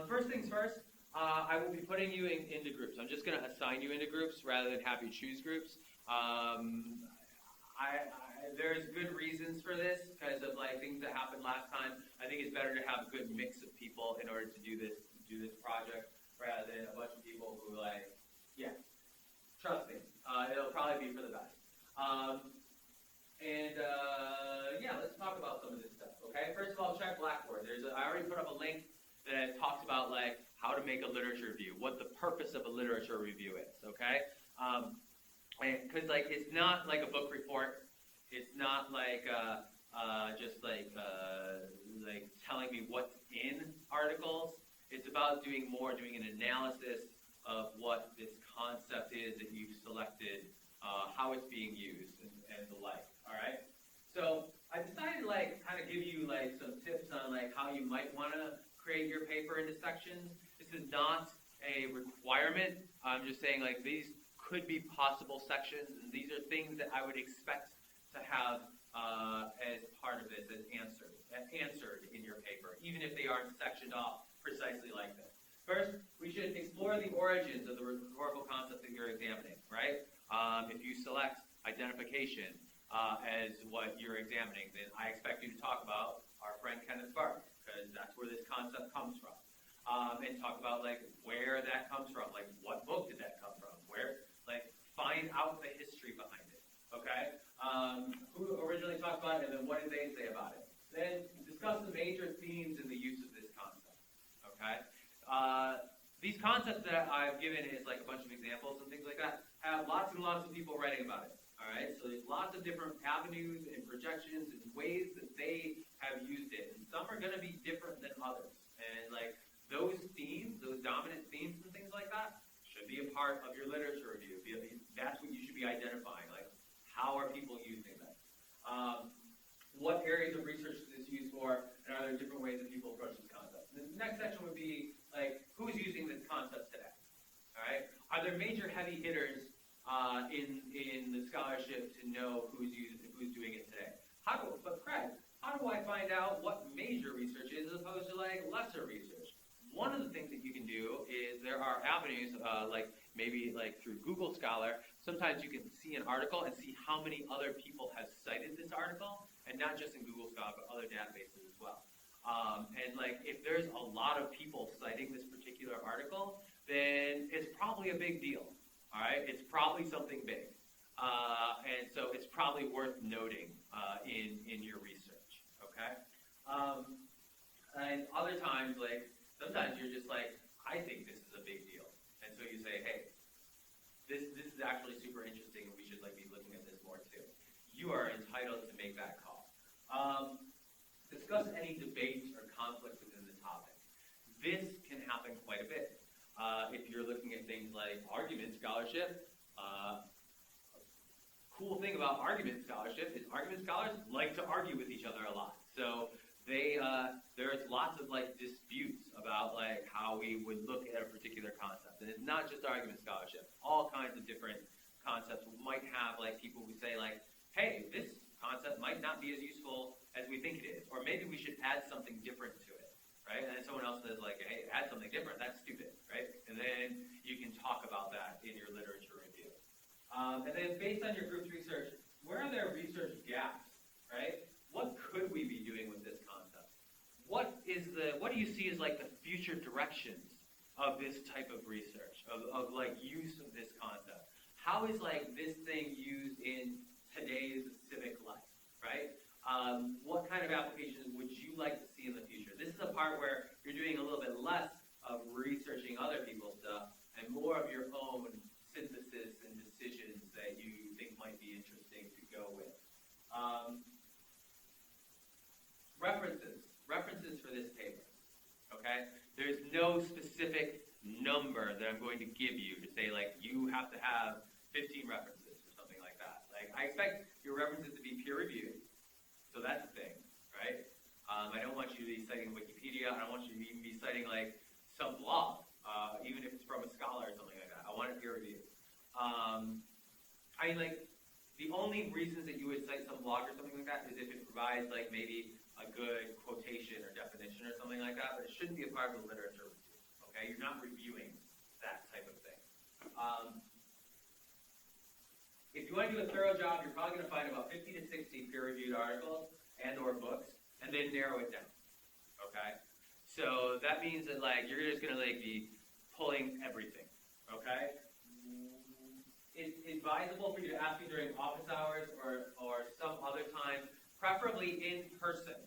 First things first, I will be putting you into groups. I'm just going to assign you into groups rather than have you choose groups. There's good reasons for this because of like things that happened last time. I think it's better to have a good mix of people in order to do this project rather than a bunch of people who yeah, trust me, it'll probably be for the best. Yeah, let's talk about some of this stuff. Okay, first of all, check Blackboard. I already put up a link that talks about like how to make a literature review, what the purpose of a literature review is. Okay, because like it's not like a book report. It's not like just like telling me what's in articles. It's about doing an analysis of what this concept is that you've selected, how it's being used, and the like. All right. So I decided to like kind of give you like some tips on like how you might want to create your paper into sections. This is not a requirement. I'm just saying like these could be possible sections, and these are things that I would expect to have as part of this, as answered in your paper, even if they aren't sectioned off precisely like this. First, we should explore the origins of the rhetorical concept that you're examining, right? If you select identification as what you're examining, then I expect you to talk about our friend Kenneth Spark, because that's where this concept comes from. And talk about like where that comes from, like what book did that come from, find out the history behind it, okay? Who originally talked about it, and then what did they say about it? Then discuss the major themes in the use of this concept, okay? These concepts that I've given is like a bunch of examples and things like that, have lots and lots of people writing about it, all right? So there's lots of different avenues and projections and ways that they have used it, and some are going to be different than others. And like those themes, those dominant themes and things like that, should be a part of your literature review. That's what you should be identifying, like how are people using this? What areas of research is this used for, and are there different ways that people approach this concept? The next section would be like, who's using this concept today? All right? Are there major heavy hitters in the scholarship to know who's doing it today? But Craig, how do I find out what major research is as opposed to like lesser research? One of the things that you can do is there are avenues like maybe like through Google Scholar. Sometimes you can see an article and see how many other people have cited this article, and not just in Google Scholar, but other databases as well. And like if there's a lot of people citing this particular article, then it's probably a big deal. All right, it's probably something big, and so it's probably worth noting in your research. Okay, and other times like. Sometimes you're just like, I think this is a big deal. And so you say, hey, this is actually super interesting and we should like be looking at this more too. You are entitled to make that call. Discuss any debates or conflicts within the topic. This can happen quite a bit. If you're looking at things like argument scholarship, cool thing about argument scholarship is argument scholars like to argue with each other a lot. So there's lots of like disputes about like how we would look at a particular concept, and it's not just argument scholarship. All kinds of different concepts might have like people who say like, hey, this concept might not be as useful as we think it is, or maybe we should add something different to it, right? And then someone else says like, hey, add something different. That's stupid, right? And then you can talk about that in your literature review. And then based on your group's research, where are there research gaps, right? What could we be doing with this concept? What do you see as like the future directions of this type of research, of like use of this concept? How is like this thing used in today's civic life, right? What kind of applications would you like to see in the future? This is a part where you're doing a little bit less of researching other people's stuff and more of your own synthesis and decisions that you think might be interesting to go with. References for this paper, okay? There's no specific number that I'm going to give you to say, like, you have to have 15 references or something like that. Like, I expect your references to be peer-reviewed, so that's a thing, right? I don't want you to be citing Wikipedia. I don't want you to even be citing, like, some blog, even if it's from a scholar or something like that. I want it peer-reviewed. The only reasons that you would cite some blog or something like that is if it provides, like, maybe a good quotation or definition or something like that, but it shouldn't be a part of the literature review. Okay, you're not reviewing that type of thing. If you want to do a thorough job, you're probably going to find about 50 to 60 peer-reviewed articles and or books, and then narrow it down. Okay, so that means that like you're just going to like be pulling everything. Okay, it's advisable for you to ask me during office hours or some other time, preferably in person.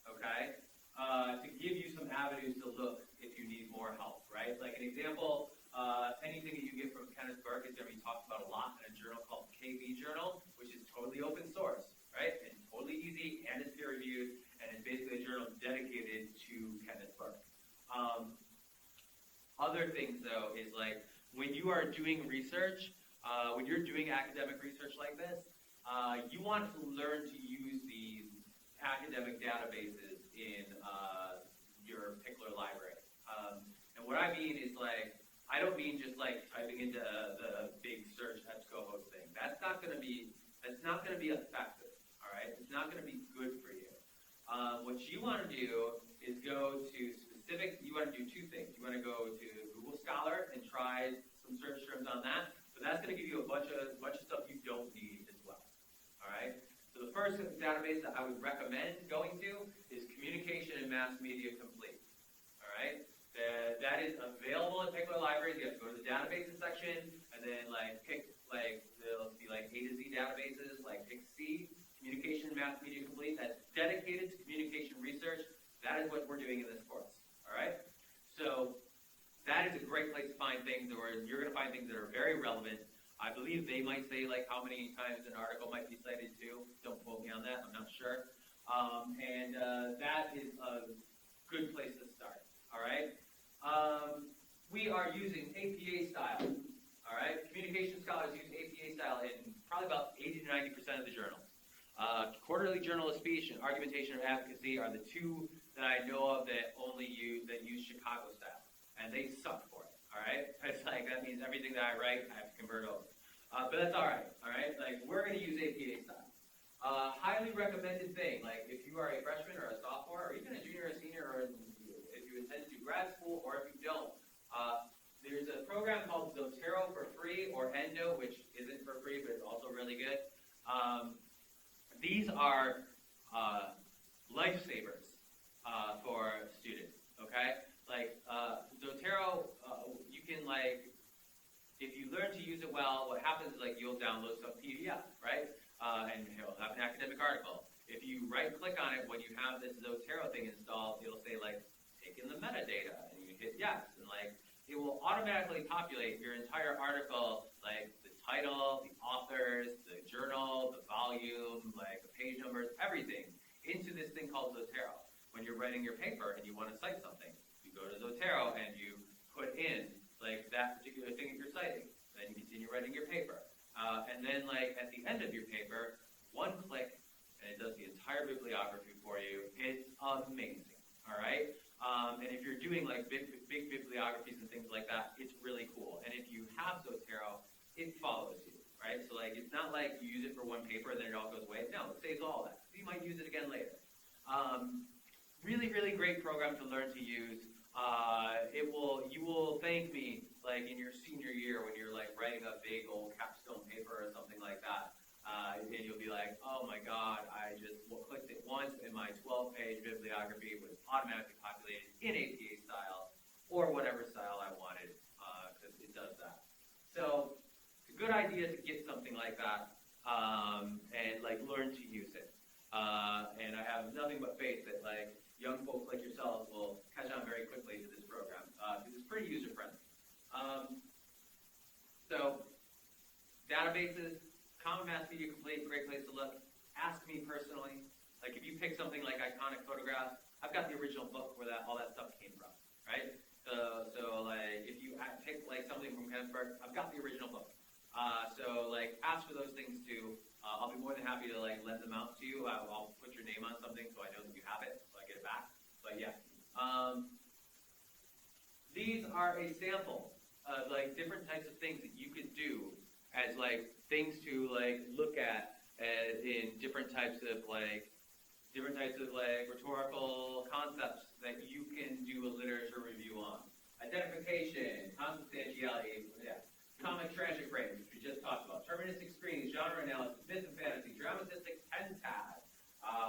Okay, to give you some avenues to look if you need more help. Right, like an example. Anything that you get from Kenneth Burke is going to be talked about a lot in a journal called KB Journal, which is totally open source, right? And totally easy, and it's peer-reviewed, and it's basically a journal dedicated to Kenneth Burke. Other things, though, is like when you are doing research, when you're doing academic research like this, you want to learn to use these academic databases in your particular library. And what I mean is like, I don't mean just like typing into the big search EBSCOhost thing. That's not going to be effective. All right, it's not going to be good for you. What you want to do is go to specific. You want to do two things. You want to go to Google Scholar and try some search terms on that. But that's going to give you a bunch of stuff you don't need as well. All right. So the first database that I would recommend going to is Communication and Mass Media Complete. All right. That is available in particular libraries. You have to go to the databases section and then like pick like there'll be like A to Z databases, like pick C, Communication and Mass Media Complete. That's dedicated to communication research. That is what we're doing in this course. All right. So that is a great place to find things, or you're going to find things that are very relevant. I believe they might say like how many times an article might be cited to. Don't quote me on that. I'm not sure. That is a good place to start. All right. We are using APA style. All right. Communication scholars use APA style in probably about 80 to 90% of the journals. Quarterly Journal of Speech and Argumentation or Advocacy are the two that I know of that use Chicago style, and they suck for it. All right. It's like that means everything that I write I have to convert over. But that's all right. All right. Like we're going to use APA style. Highly recommended thing. Like if you are a freshman or a sophomore or even a junior or a senior, or if you intend to do grad school, or if you don't, there's a program called Zotero for free, or Endo, which isn't for free, but it's also really good. These are lifesavers for students, okay? Like Zotero, you can like, if you learn to use it well, what happens is like you'll download some PDF, right? And it'll have an academic article. If you right-click on it when you have this Zotero thing installed, it'll say like, take in the metadata, and you hit yes, and like it will automatically populate your entire article, like the title, the authors, the journal, the volume, like the page numbers, everything, into this thing called Zotero. When you're writing your paper and you want to cite something, you go to Zotero and you put in like that particular thing that you're citing. Then you continue writing your paper. And then like at the end of your paper, one click, and it does the entire bibliography for you. It's amazing, all right? And if you're doing like big bibliographies and things like that, it's really cool. And if you have Zotero, it follows you, right? So like it's not like you use it for one paper and then it all goes away. No, it saves all that. So you might use it again later. Really, really great program to learn to use. You will thank me like in your senior year when you're like writing a big old capstone paper or something like that. And you'll be like, oh my God, I just clicked it once and my 12-page bibliography was automatically populated in APA style or whatever style I wanted, because it does that. So it's a good idea to get something like that and like learn to use it. And I have nothing but faith that like young folks like yourselves will catch on very quickly to this program because it's pretty user-friendly. So databases. COMM Mass Media Complete, great place to look. Ask me personally. Like if you pick something like iconic photographs, I've got the original book where all that stuff came from, right? So like if you pick like something from Kenneth Burke, I've got the original book. So like ask for those things too. I'll be more than happy to like lend them out to you. I'll put your name on something so I know that you have it, so I get it back. But yeah, these are a sample of like different types of things that you could do as like things to like look at in different types of like different types of like rhetorical concepts that you can do a literature review on. Identification, consubstantiality, comic transit frames, which we just talked about. Deterministic screening, genre analysis, myth and fantasy, dramatistic pentad,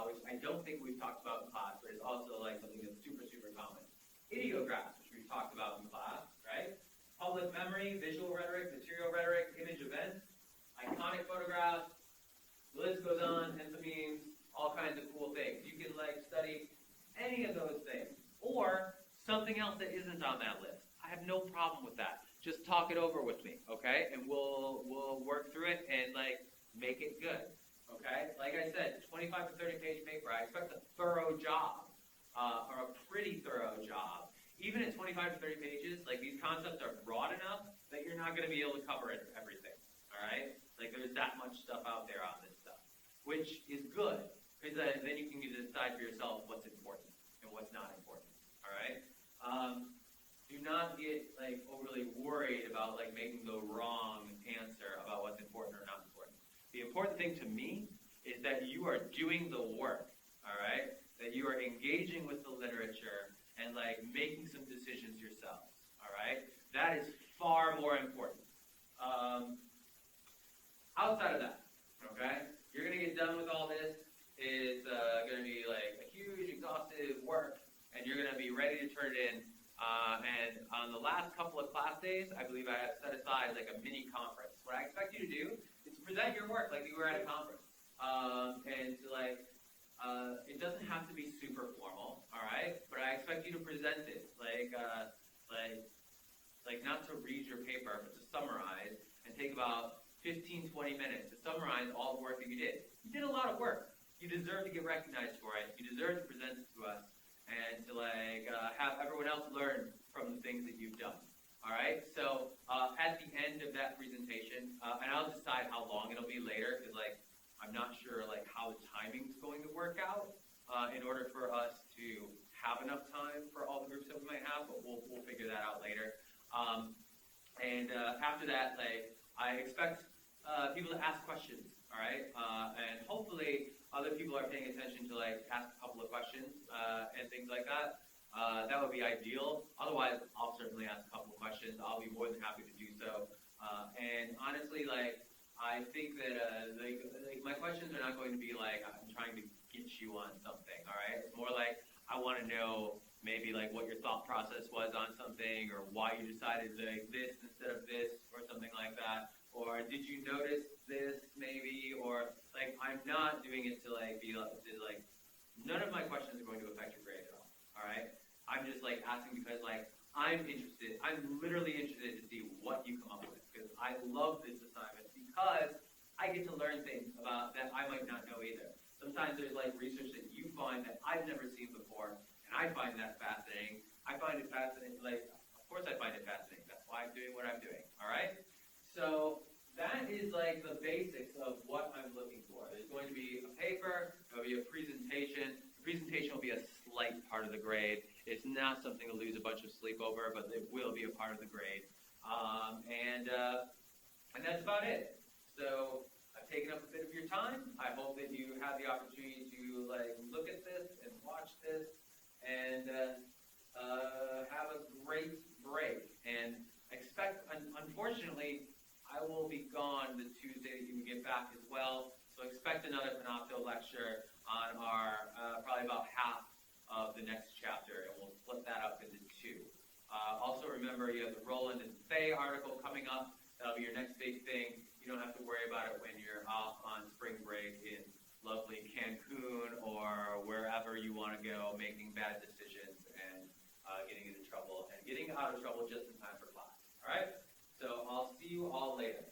which I don't think we've talked about in class, but is also like something that's super, super common. Ideographs, which we've talked about in class, right? Public memory, visual rhetoric, material rhetoric, image events, iconic photographs, the list goes on, memes, all kinds of cool things. You can like study any of those things, or something else that isn't on that list. I have no problem with that. Just talk it over with me, okay? And we'll work through it and like make it good, okay? Like I said, 25 to 30 page paper. I expect a thorough job, or a pretty thorough job. Even at 25 to 30 pages, like these concepts are broad enough that you're not going to be able to cover everything, all right? Like there's that much stuff out there on this stuff, which is good, because then you can decide for yourself what's important and what's not important, all right? Do not get like overly worried about like making the wrong answer about what's important or not important. The important thing to me is that you are doing the work, all right? That you are engaging with the literature and like making some decisions yourselves, all right? That is far more important. Outside of that, okay? You're gonna get done with all this. It's gonna be like a huge, exhaustive work, and you're gonna be ready to turn it in. And on the last couple of class days, I believe I have set aside like a mini conference. What I expect you to do is to present your work like you were at a conference. And to like, it doesn't have to be super formal, all right? But I expect you to present it like not to read your paper, but to summarize and take about 15, 20 minutes to summarize all the work that you did. You did a lot of work. You deserve to get recognized for it. You deserve to present it to us and to like have everyone else learn from the things that you've done. All right. So at the end of that presentation, and I'll decide how long it'll be later, because like I'm not sure like how the timing's going to work out in order for us to have enough time for all the groups that we might have, but we'll figure that out later. And after that, like I expect people to ask questions. All right. And hopefully other people are paying attention to like ask a couple of questions and things like that. That would be ideal. Otherwise, I'll certainly ask a couple of questions. I'll be more than happy to do so. And honestly, like I think that like my questions are not going to be like I'm trying to get you on something. All right. It's more like I want to know maybe like what your thought process was on something, or why you decided like this instead of this, or something like that. Or did you notice this maybe? Or like I'm not doing it to like be like none of my questions are going to affect your grade at all. All right. I'm just like asking because like I'm interested. I'm literally interested to see what you come up with, because I love this assignment because I get to learn things about that I might not know either. Sometimes there's like research that you find that I've never seen before, and I find that fascinating. I find it fascinating. Like, of course I find it fascinating. That's why I'm doing what I'm doing. All right. So that is like the basics of what I'm looking for. There's going to be a paper, there'll be a presentation. The presentation will be a slight part of the grade. It's not something to lose a bunch of sleep over, but it will be a part of the grade. And that's about it. So I've taken up a bit of your time. I hope that you have the opportunity to like look at this and watch this and have a great break. And expect, unfortunately, I will be gone the Tuesday that you get back as well. So expect another Panopto lecture on our probably about half of the next chapter, and we'll split that up into two. Also remember, you have the Roland and Faye article coming up. That'll be your next big thing. You don't have to worry about it when you're off on spring break in lovely Cancun or wherever you want to go, making bad decisions and getting into trouble and getting out of trouble just in time for class. All right? So I'll see you all later.